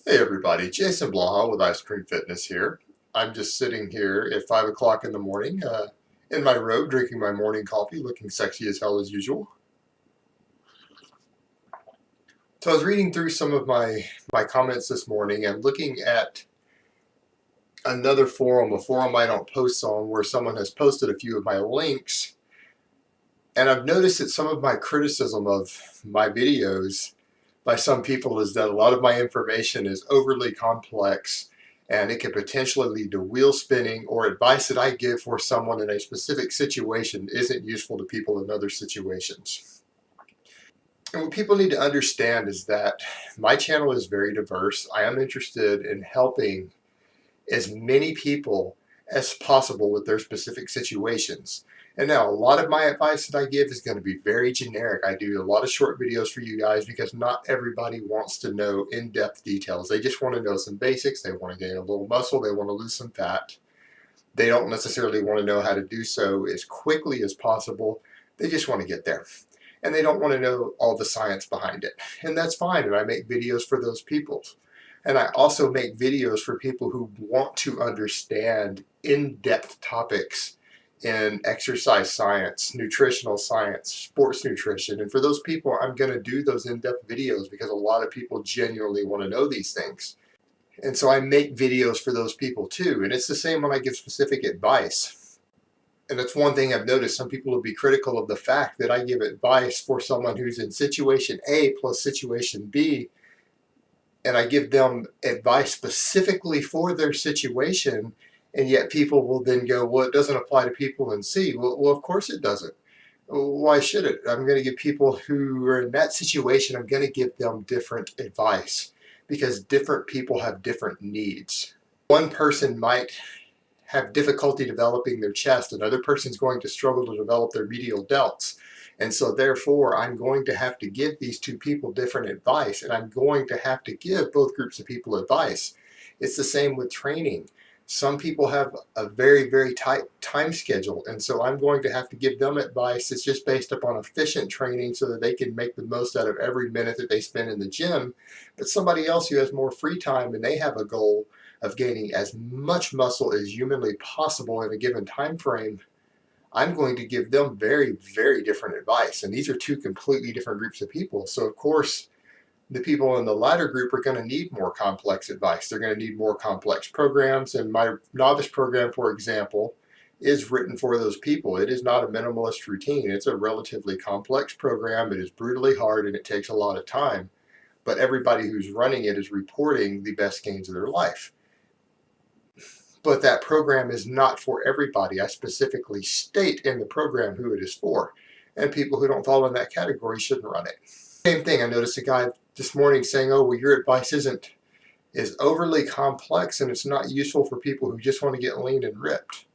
Hey everybody, Jason Blaha with Ice Cream Fitness here. I'm just sitting here at 5 o'clock in the morning in my robe drinking my morning coffee, looking sexy as hell as usual. So I was reading through some of my comments this morning and looking at another forum, a forum I don't post on, where someone has posted a few of my links. And I've noticed that some of my criticism of my videos by some people is that a lot of my information is overly complex and it could potentially lead to wheel spinning, or advice that I give for someone in a specific situation isn't useful to people in other situations. And what people need to understand is that my channel is very diverse. I am interested in helping as many people as possible with their specific situations. And now, a lot of my advice that I give is going to be very generic. I do a lot of short videos for you guys because not everybody wants to know in-depth details. They just want to know some basics. They want to gain a little muscle. They want to lose some fat. They don't necessarily want to know how to do so as quickly as possible. They just want to get there. And they don't want to know all the science behind it. And that's fine. And I make videos for those people. And I also make videos for people who want to understand in-depth topics in exercise science, nutritional science, sports nutrition. And for those people, I'm going to do those in-depth videos because a lot of people genuinely want to know these things. And so I make videos for those people too. And it's the same when I give specific advice. And that's one thing I've noticed. Some people will be critical of the fact that I give advice for someone who's in situation A plus situation B, and I give them advice specifically for their situation, and yet people will then go, well, it doesn't apply to people in C. Well, of course it doesn't. Why should it? I'm going to give people who are in that situation, I'm going to give them different advice because different people have different needs. One person might have difficulty developing their chest, another person's going to struggle to develop their medial delts. And so therefore, I'm going to have to give these two people different advice, and I'm going to have to give both groups of people advice. It's the same with training. Some people have a very, very tight time schedule, and so I'm going to have to give them advice that's just based upon efficient training so that they can make the most out of every minute that they spend in the gym. But somebody else who has more free time and they have a goal of gaining as much muscle as humanly possible in a given time frame, I'm going to give them very, very different advice. And these are two completely different groups of people. So of course, the people in the latter group are going to need more complex advice. They're going to need more complex programs. And my novice program, for example, is written for those people. It is not a minimalist routine. It's a relatively complex program. It is brutally hard and it takes a lot of time. But everybody who's running it is reporting the best gains of their life. But that program is not for everybody. I specifically state in the program who it is for. And people who don't fall in that category shouldn't run it. Same thing, I noticed a guy this morning saying, oh, well, your advice is overly complex and it's not useful for people who just want to get lean and ripped.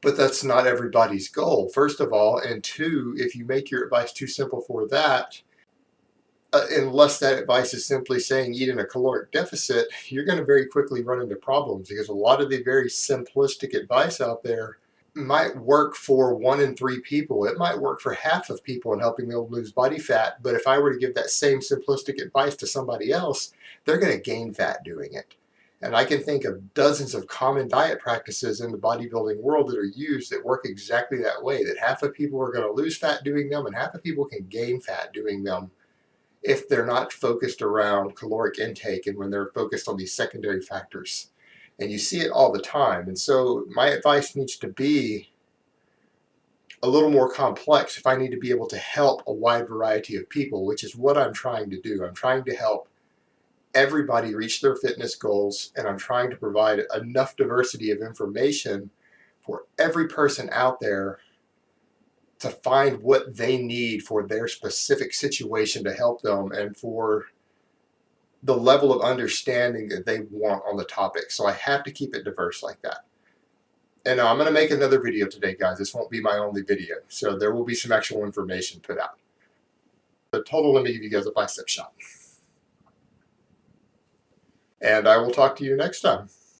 But that's not everybody's goal, first of all. And two, if you make your advice too simple for that, unless that advice is simply saying eat in a caloric deficit, you're going to very quickly run into problems because a lot of the very simplistic advice out there might work for 1 in 3 people. It might work for half of people in helping them lose body fat. But if I were to give that same simplistic advice to somebody else, they're going to gain fat doing it. And I can think of dozens of common diet practices in the bodybuilding world that are used that work exactly that way, that half of people are going to lose fat doing them and half of people can gain fat doing them, if they're not focused around caloric intake and when they're focused on these secondary factors. And you see it all the time. And so my advice needs to be a little more complex if I need to be able to help a wide variety of people, which is what I'm trying to do. I'm trying to help everybody reach their fitness goals, and I'm trying to provide enough diversity of information for every person out there to find what they need for their specific situation to help them and for the level of understanding that they want on the topic. So I have to keep it diverse like that. And I'm going to make another video today, guys. This won't be my only video. So there will be some actual information put out. The total, let me give you guys a bicep shot. And I will talk to you next time.